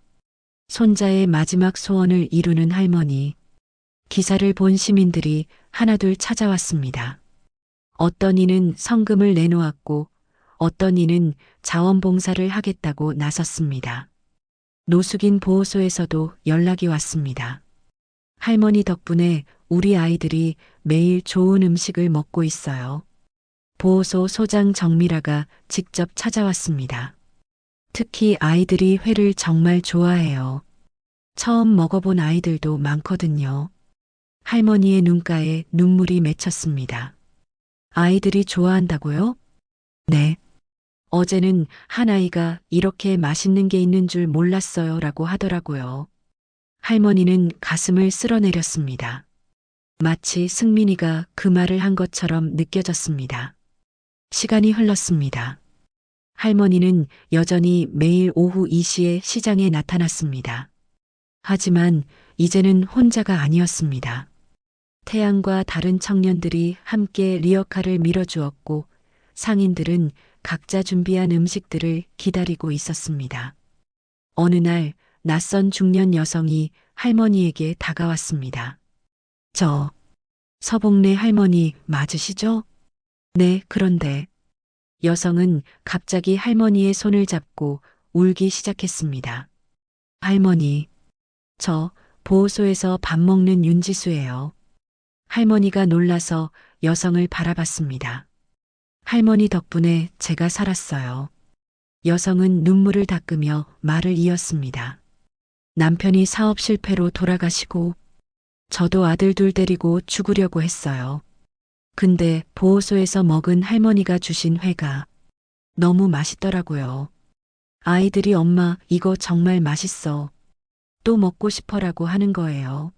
S1: 손자의 마지막 소원을 이루는 할머니. 기사를 본 시민들이 하나둘 찾아왔습니다. 어떤 이는 성금을 내놓았고 어떤 이는 자원봉사를 하겠다고 나섰습니다. 노숙인 보호소에서도 연락이 왔습니다. 할머니 덕분에 우리 아이들이 매일 좋은 음식을 먹고 있어요. 보호소 소장 정미라가 직접 찾아왔습니다. 특히 아이들이 회를 정말 좋아해요. 처음 먹어본 아이들도 많거든요. 할머니의 눈가에 눈물이 맺혔습니다. 아이들이 좋아한다고요? 네. 어제는 한 아이가 이렇게 맛있는 게 있는 줄 몰랐어요 라고 하더라고요. 할머니는 가슴을 쓸어내렸습니다. 마치 승민이가 그 말을 한 것처럼 느껴졌습니다. 시간이 흘렀습니다. 할머니는 여전히 매일 오후 2시에 시장에 나타났습니다. 하지만 이제는 혼자가 아니었습니다. 태양과 다른 청년들이 함께 리어카를 밀어주었고 상인들은 각자 준비한 음식들을 기다리고 있었습니다. 어느 날 낯선 중년 여성이 할머니에게 다가왔습니다. 저 서봉래 할머니 맞으시죠? 네, 그런데 여성은 갑자기 할머니의 손을 잡고 울기 시작했습니다. 할머니, 저 보호소에서 밥 먹는 윤지수예요. 할머니가 놀라서 여성을 바라봤습니다. 할머니 덕분에 제가 살았어요. 여성은 눈물을 닦으며 말을 이었습니다. 남편이 사업 실패로 돌아가시고 저도 아들 둘 데리고 죽으려고 했어요. 근데 보호소에서 먹은 할머니가 주신 회가 너무 맛있더라고요. 아이들이 엄마 이거 정말 맛있어. 또 먹고 싶어라고 하는 거예요.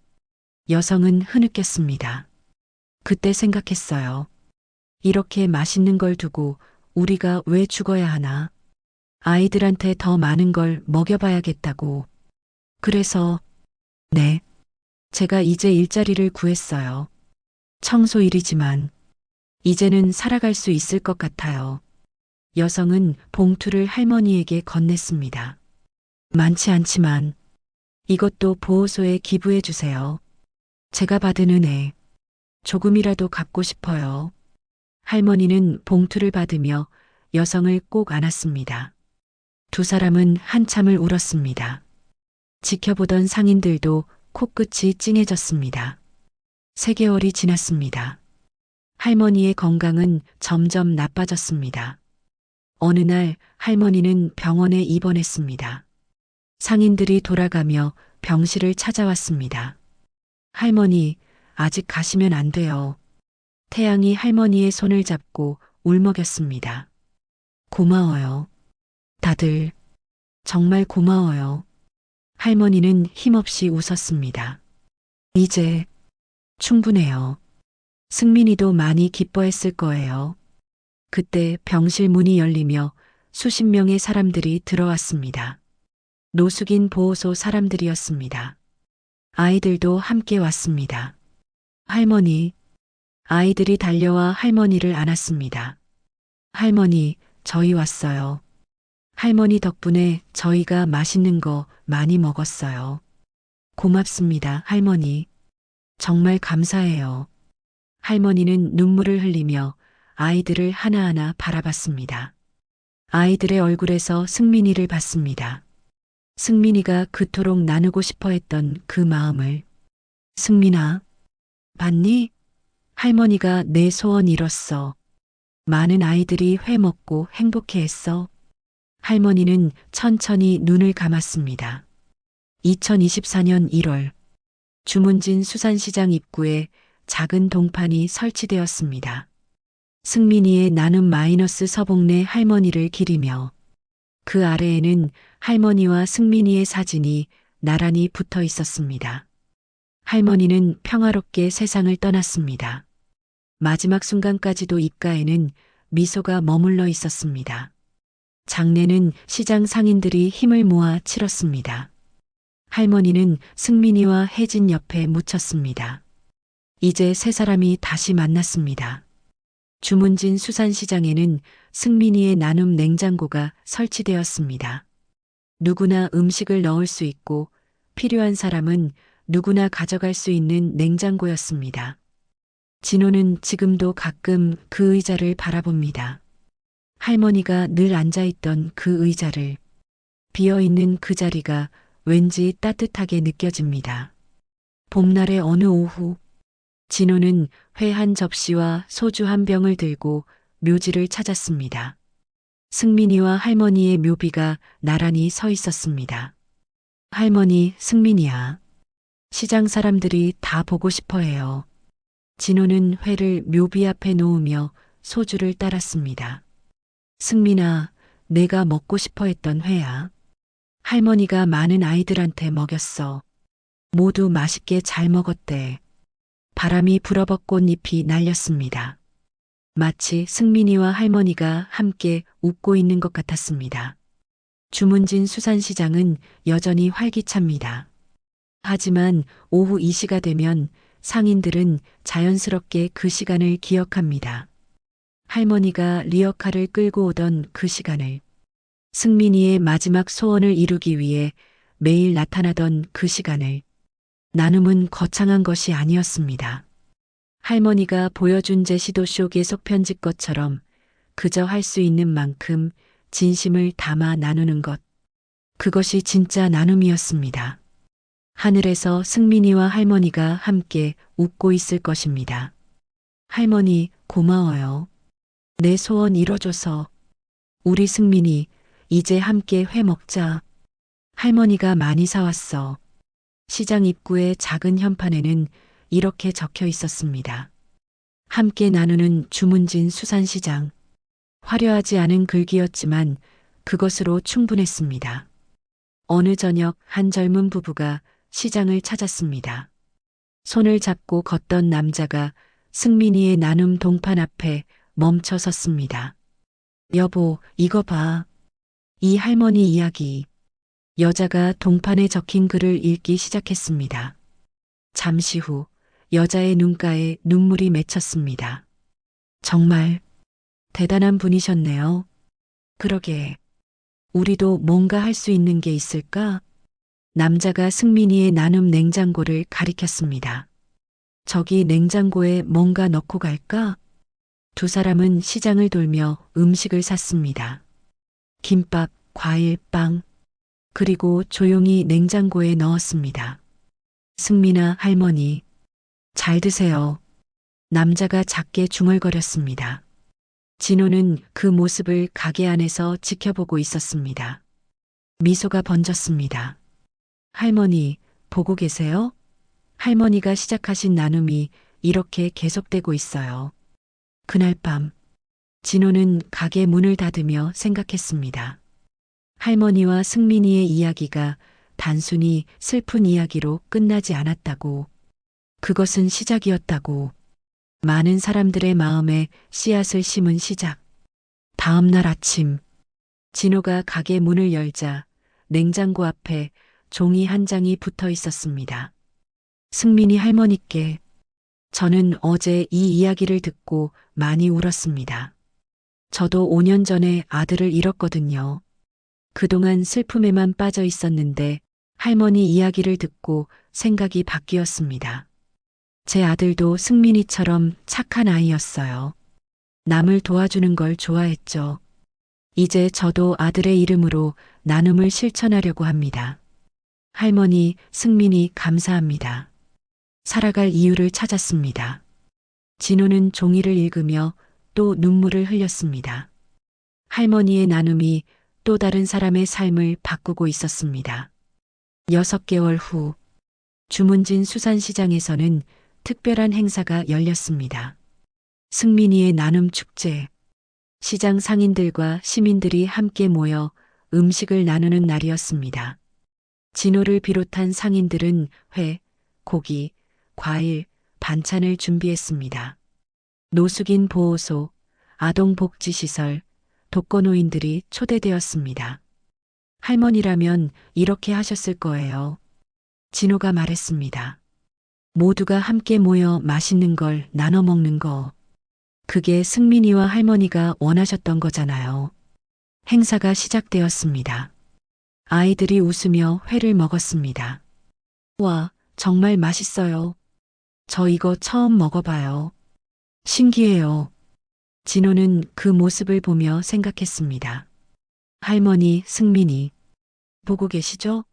S1: 여성은 흐느꼈습니다. 그때 생각했어요. 이렇게 맛있는 걸 두고 우리가 왜 죽어야 하나? 아이들한테 더 많은 걸 먹여봐야겠다고. 그래서, 네. 제가 이제 일자리를 구했어요. 청소 일이지만, 이제는 살아갈 수 있을 것 같아요. 여성은 봉투를 할머니에게 건넸습니다. 많지 않지만, 이것도 보호소에 기부해 주세요. 제가 받은 은혜, 조금이라도 갚고 싶어요. 할머니는 봉투를 받으며 여성을 꼭 안았습니다. 두 사람은 한참을 울었습니다. 지켜보던 상인들도 코끝이 찡해졌습니다. 3개월이 지났습니다. 할머니의 건강은 점점 나빠졌습니다. 어느 날 할머니는 병원에 입원했습니다. 상인들이 돌아가며 병실을 찾아왔습니다. 할머니, 아직 가시면 안 돼요. 태양이 할머니의 손을 잡고 울먹였습니다. 고마워요. 다들 정말 고마워요. 할머니는 힘없이 웃었습니다. 이제 충분해요. 승민이도 많이 기뻐했을 거예요. 그때 병실 문이 열리며 수십 명의 사람들이 들어왔습니다. 노숙인 보호소 사람들이었습니다. 아이들도 함께 왔습니다. 할머니, 아이들이 달려와 할머니를 안았습니다. 할머니, 저희 왔어요. 할머니 덕분에 저희가 맛있는 거 많이 먹었어요. 고맙습니다, 할머니. 정말 감사해요. 할머니는 눈물을 흘리며 아이들을 하나하나 바라봤습니다. 아이들의 얼굴에서 승민이를 봤습니다. 승민이가 그토록 나누고 싶어 했던 그 마음을. 승민아, 봤니? 할머니가 내 소원 이뤘어. 많은 아이들이 회 먹고 행복해했어. 할머니는 천천히 눈을 감았습니다. 2024년 1월 주문진 수산시장 입구에 작은 동판이 설치되었습니다. 승민이의 나눔 마이너스 서복래 할머니를 기리며 그 아래에는 할머니와 승민이의 사진이 나란히 붙어 있었습니다. 할머니는 평화롭게 세상을 떠났습니다. 마지막 순간까지도 입가에는 미소가 머물러 있었습니다. 장례는 시장 상인들이 힘을 모아 치렀습니다. 할머니는 승민이와 혜진 옆에 묻혔습니다. 이제 세 사람이 다시 만났습니다. 주문진 수산시장에는 승민이의 나눔 냉장고가 설치되었습니다. 누구나 음식을 넣을 수 있고 필요한 사람은 누구나 가져갈 수 있는 냉장고였습니다. 진호는 지금도 가끔 그 의자를 바라봅니다. 할머니가 늘 앉아있던 그 의자를, 비어있는 그 자리가 왠지 따뜻하게 느껴집니다. 봄날의 어느 오후, 진호는 회 한 접시와 소주 한 병을 들고 묘지를 찾았습니다. 승민이와 할머니의 묘비가 나란히 서 있었습니다. 할머니, 승민이야. 시장 사람들이 다 보고 싶어 해요. 진호는 회를 묘비 앞에 놓으며 소주를 따랐습니다. 승민아, 내가 먹고 싶어 했던 회야. 할머니가 많은 아이들한테 먹였어. 모두 맛있게 잘 먹었대. 바람이 불어버 꽃잎이 날렸습니다. 마치 승민이와 할머니가 함께 웃고 있는 것 같았습니다. 주문진 수산시장은 여전히 활기찹니다. 하지만 오후 2시가 되면 상인들은 자연스럽게 그 시간을 기억합니다. 할머니가 리어카를 끌고 오던 그 시간을, 승민이의 마지막 소원을 이루기 위해 매일 나타나던 그 시간을. 나눔은 거창한 것이 아니었습니다. 할머니가 보여준 제시도쇼 계속 편집 것처럼 그저 할 수 있는 만큼 진심을 담아 나누는 것. 그것이 진짜 나눔이었습니다. 하늘에서 승민이와 할머니가 함께 웃고 있을 것입니다. 할머니, 고마워요. 내 소원 이뤄줘서. 우리 승민이, 이제 함께 회 먹자. 할머니가 많이 사왔어. 시장 입구의 작은 현판에는 이렇게 적혀 있었습니다. 함께 나누는 주문진 수산시장. 화려하지 않은 글귀였지만 그것으로 충분했습니다. 어느 저녁 한 젊은 부부가 시장을 찾았습니다. 손을 잡고 걷던 남자가 승민이의 나눔 동판 앞에 멈춰 섰습니다. 여보, 이거 봐. 이 할머니 이야기. 여자가 동판에 적힌 글을 읽기 시작했습니다. 잠시 후 여자의 눈가에 눈물이 맺혔습니다. 정말 대단한 분이셨네요. 그러게. 우리도 뭔가 할 수 있는 게 있을까? 남자가 승민이의 나눔 냉장고를 가리켰습니다. 저기 냉장고에 뭔가 넣고 갈까? 두 사람은 시장을 돌며 음식을 샀습니다. 김밥, 과일, 빵, 그리고 조용히 냉장고에 넣었습니다. 승민아, 할머니, 잘 드세요. 남자가 작게 중얼거렸습니다. 진호는 그 모습을 가게 안에서 지켜보고 있었습니다. 미소가 번졌습니다. 할머니, 보고 계세요? 할머니가 시작하신 나눔이 이렇게 계속되고 있어요. 그날 밤, 진호는 가게 문을 닫으며 생각했습니다. 할머니와 승민이의 이야기가 단순히 슬픈 이야기로 끝나지 않았다고, 그것은 시작이었다고, 많은 사람들의 마음에 씨앗을 심은 시작. 다음 날 아침, 진호가 가게 문을 열자 냉장고 앞에 종이 한 장이 붙어 있었습니다. 승민이 할머니께, 저는 어제 이 이야기를 듣고 많이 울었습니다. 저도 5년 전에 아들을 잃었거든요. 그동안 슬픔에만 빠져 있었는데 할머니 이야기를 듣고 생각이 바뀌었습니다. 제 아들도 승민이처럼 착한 아이였어요. 남을 도와주는 걸 좋아했죠. 이제 저도 아들의 이름으로 나눔을 실천하려고 합니다. 할머니, 승민이 감사합니다. 살아갈 이유를 찾았습니다. 진호는 종이를 읽으며 또 눈물을 흘렸습니다. 할머니의 나눔이 또 다른 사람의 삶을 바꾸고 있었습니다. 6개월 후, 주문진 수산시장에서는 특별한 행사가 열렸습니다. 승민이의 나눔 축제. 시장 상인들과 시민들이 함께 모여 음식을 나누는 날이었습니다. 진호를 비롯한 상인들은 회, 고기, 과일, 반찬을 준비했습니다. 노숙인 보호소, 아동복지시설, 독거노인들이 초대되었습니다. 할머니라면 이렇게 하셨을 거예요. 진호가 말했습니다. 모두가 함께 모여 맛있는 걸 나눠 먹는 거. 그게 승민이와 할머니가 원하셨던 거잖아요. 행사가 시작되었습니다. 아이들이 웃으며 회를 먹었습니다. 와, 정말 맛있어요. 저 이거 처음 먹어봐요. 신기해요. 진호는 그 모습을 보며 생각했습니다. 할머니, 승민이 보고 계시죠?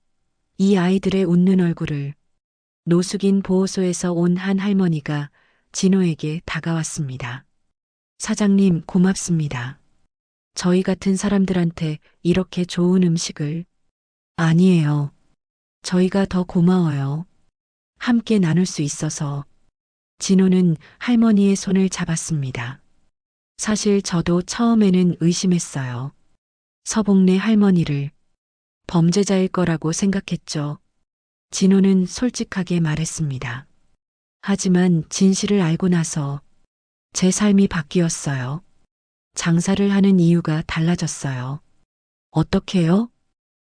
S1: 이 아이들의 웃는 얼굴을. 노숙인 보호소에서 온 한 할머니가 진호에게 다가왔습니다. 사장님, 고맙습니다. 저희 같은 사람들한테 이렇게 좋은 음식을. 아니에요. 저희가 더 고마워요. 함께 나눌 수 있어서. 진호는 할머니의 손을 잡았습니다. 사실 저도 처음에는 의심했어요. 서복래 할머니를 범죄자일 거라고 생각했죠. 진호는 솔직하게 말했습니다. 하지만 진실을 알고 나서 제 삶이 바뀌었어요. 장사를 하는 이유가 달라졌어요. 어떻게요?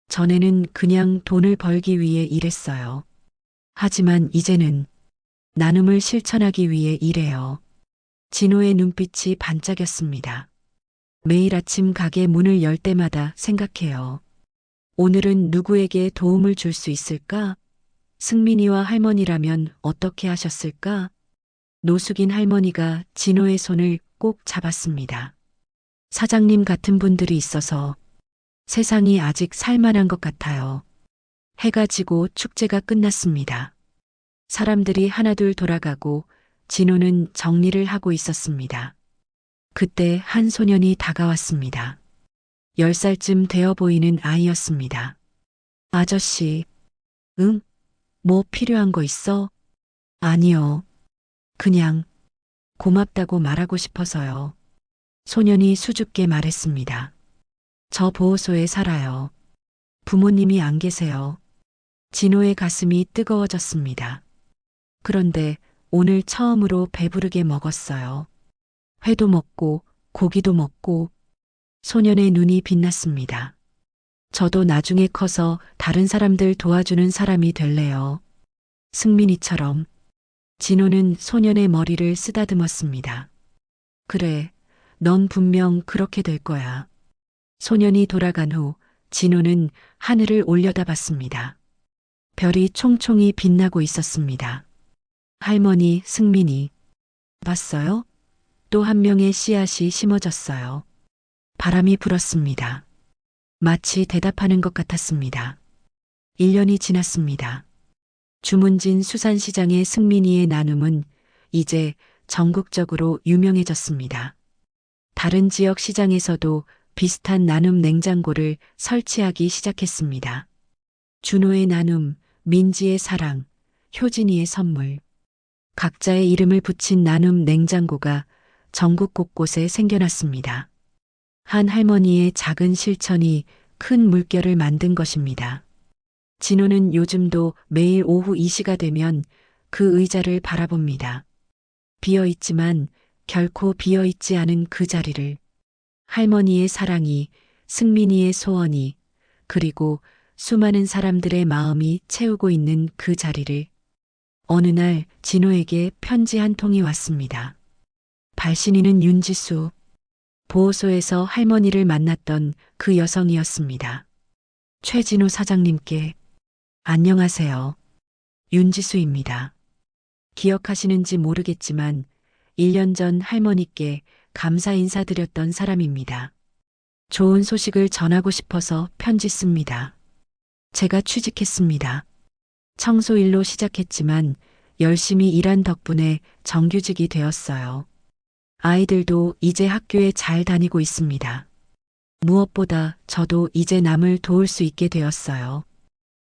S1: 전에는 그냥 돈을 벌기 위해 일했어요. 하지만 이제는 나눔을 실천하기 위해 일해요. 진호의 눈빛이 반짝였습니다. 매일 아침 가게 문을 열 때마다 생각해요. 오늘은 누구에게 도움을 줄 수 있을까? 승민이와 할머니라면 어떻게 하셨을까? 노숙인 할머니가 진호의 손을 꼭 잡았습니다. 사장님 같은 분들이 있어서 세상이 아직 살만한 것 같아요. 해가 지고 축제가 끝났습니다. 사람들이 하나둘 돌아가고 진호는 정리를 하고 있었습니다. 그때 한 소년이 다가왔습니다. 10살쯤 되어 보이는 아이였습니다. 아저씨, 응? 뭐 필요한 거 있어? 아니요. 그냥 고맙다고 말하고 싶어서요. 소년이 수줍게 말했습니다. 저 보호소에 살아요. 부모님이 안 계세요. 진호의 가슴이 뜨거워졌습니다. 그런데 오늘 처음으로 배부르게 먹었어요. 회도 먹고 고기도 먹고. 소년의 눈이 빛났습니다. 저도 나중에 커서 다른 사람들 도와주는 사람이 될래요. 승민이처럼. 진호는 소년의 머리를 쓰다듬었습니다. 그래, 넌 분명 그렇게 될 거야. 소년이 돌아간 후 진호는 하늘을 올려다봤습니다. 별이 총총히 빛나고 있었습니다. 할머니, 승민이. 봤어요? 또 한 명의 씨앗이 심어졌어요. 바람이 불었습니다. 마치 대답하는 것 같았습니다. 1년이 지났습니다. 주문진 수산시장의 승민이의 나눔은 이제 전국적으로 유명해졌습니다. 다른 지역 시장에서도 비슷한 나눔 냉장고를 설치하기 시작했습니다. 준호의 나눔, 민지의 사랑, 효진이의 선물. 각자의 이름을 붙인 나눔 냉장고가 전국 곳곳에 생겨났습니다. 한 할머니의 작은 실천이 큰 물결을 만든 것입니다. 진호는 요즘도 매일 오후 이 시가 되면 그 의자를 바라봅니다. 비어 있지만 결코 비어 있지 않은 그 자리를, 할머니의 사랑이, 승민이의 소원이, 그리고 수많은 사람들의 마음이 채우고 있는 그 자리를. 어느 날 진호에게 편지 한 통이 왔습니다. 발신인은 윤지수. 보호소에서 할머니를 만났던 그 여성이었습니다. 최진호 사장님께. 안녕하세요. 윤지수입니다. 기억하시는지 모르겠지만 1년 전 할머니께 감사 인사드렸던 사람입니다. 좋은 소식을 전하고 싶어서 편지 씁니다. 제가 취직했습니다. 청소일로 시작했지만 열심히 일한 덕분에 정규직이 되었어요. 아이들도 이제 학교에 잘 다니고 있습니다. 무엇보다 저도 이제 남을 도울 수 있게 되었어요.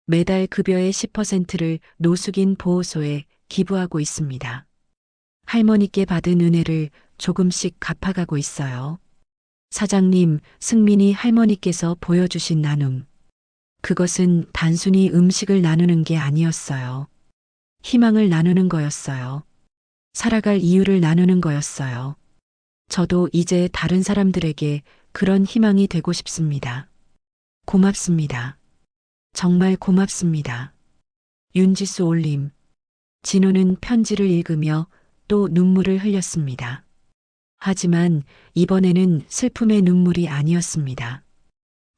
S1: 매달 급여의 10%를 노숙인 보호소에 기부하고 있습니다. 할머니께 받은 은혜를 조금씩 갚아가고 있어요. 사장님, 승민이 할머니께서 보여주신 나눔. 그것은 단순히 음식을 나누는 게 아니었어요. 희망을 나누는 거였어요. 살아갈 이유를 나누는 거였어요. 저도 이제 다른 사람들에게 그런 희망이 되고 싶습니다. 고맙습니다. 정말 고맙습니다. 윤지수 올림. 진호는 편지를 읽으며 또 눈물을 흘렸습니다. 하지만 이번에는 슬픔의 눈물이 아니었습니다.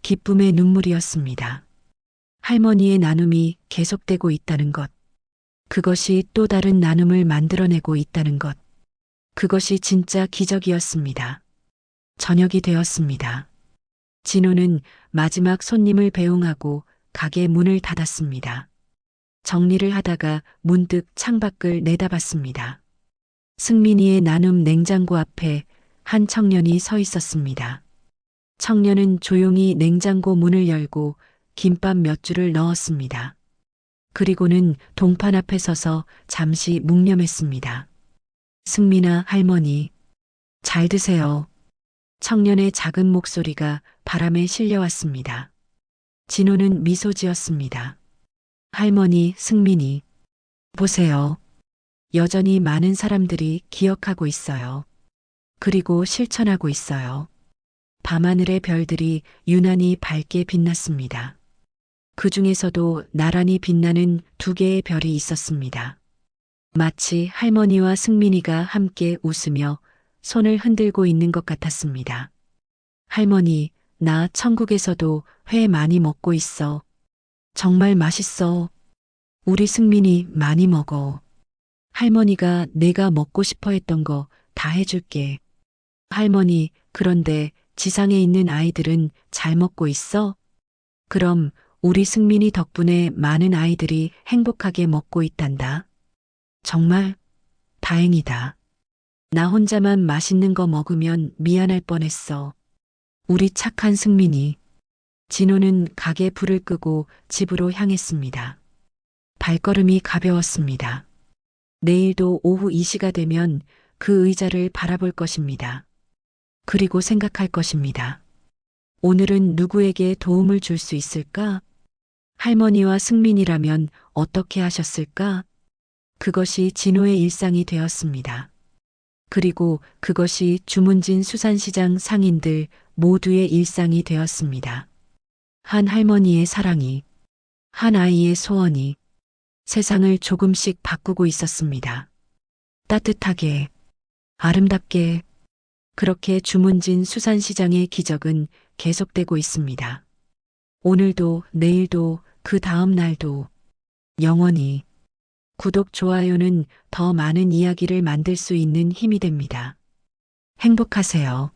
S1: 기쁨의 눈물이었습니다. 할머니의 나눔이 계속되고 있다는 것. 그것이 또 다른 나눔을 만들어내고 있다는 것. 그것이 진짜 기적이었습니다. 저녁이 되었습니다. 진호는 마지막 손님을 배웅하고 가게 문을 닫았습니다. 정리를 하다가 문득 창밖을 내다봤습니다. 승민이의 나눔 냉장고 앞에 한 청년이 서 있었습니다. 청년은 조용히 냉장고 문을 열고 김밥 몇 줄을 넣었습니다. 그리고는 동판 앞에 서서 잠시 묵념했습니다. 승민아, 할머니, 잘 드세요. 청년의 작은 목소리가 바람에 실려왔습니다. 진호는 미소 지었습니다. 할머니, 승민이, 보세요. 여전히 많은 사람들이 기억하고 있어요. 그리고 실천하고 있어요. 밤하늘의 별들이 유난히 밝게 빛났습니다. 그 중에서도 나란히 빛나는 2개의 별이 있었습니다. 마치 할머니와 승민이가 함께 웃으며 손을 흔들고 있는 것 같았습니다. 할머니, 나 천국에서도 회 많이 먹고 있어. 정말 맛있어. 우리 승민이 많이 먹어. 할머니가 내가 먹고 싶어 했던 거 다 해줄게. 할머니, 그런데 지상에 있는 아이들은 잘 먹고 있어? 그럼 우리 승민이 덕분에 많은 아이들이 행복하게 먹고 있단다. 정말 다행이다. 나 혼자만 맛있는 거 먹으면 미안할 뻔했어. 우리 착한 승민이. 진호는 가게 불을 끄고 집으로 향했습니다. 발걸음이 가벼웠습니다. 내일도 오후 2시가 되면 그 의자를 바라볼 것입니다. 그리고 생각할 것입니다. 오늘은 누구에게 도움을 줄 수 있을까? 할머니와 승민이라면 어떻게 하셨을까? 그것이 진호의 일상이 되었습니다. 그리고 그것이 주문진 수산시장 상인들 모두의 일상이 되었습니다. 한 할머니의 사랑이, 한 아이의 소원이 세상을 조금씩 바꾸고 있었습니다. 따뜻하게, 아름답게, 그렇게 주문진 수산시장의 기적은 계속되고 있습니다. 오늘도, 내일도, 그 다음 날도, 영원히. 구독, 좋아요는 더 많은 이야기를 만들 수 있는 힘이 됩니다. 행복하세요.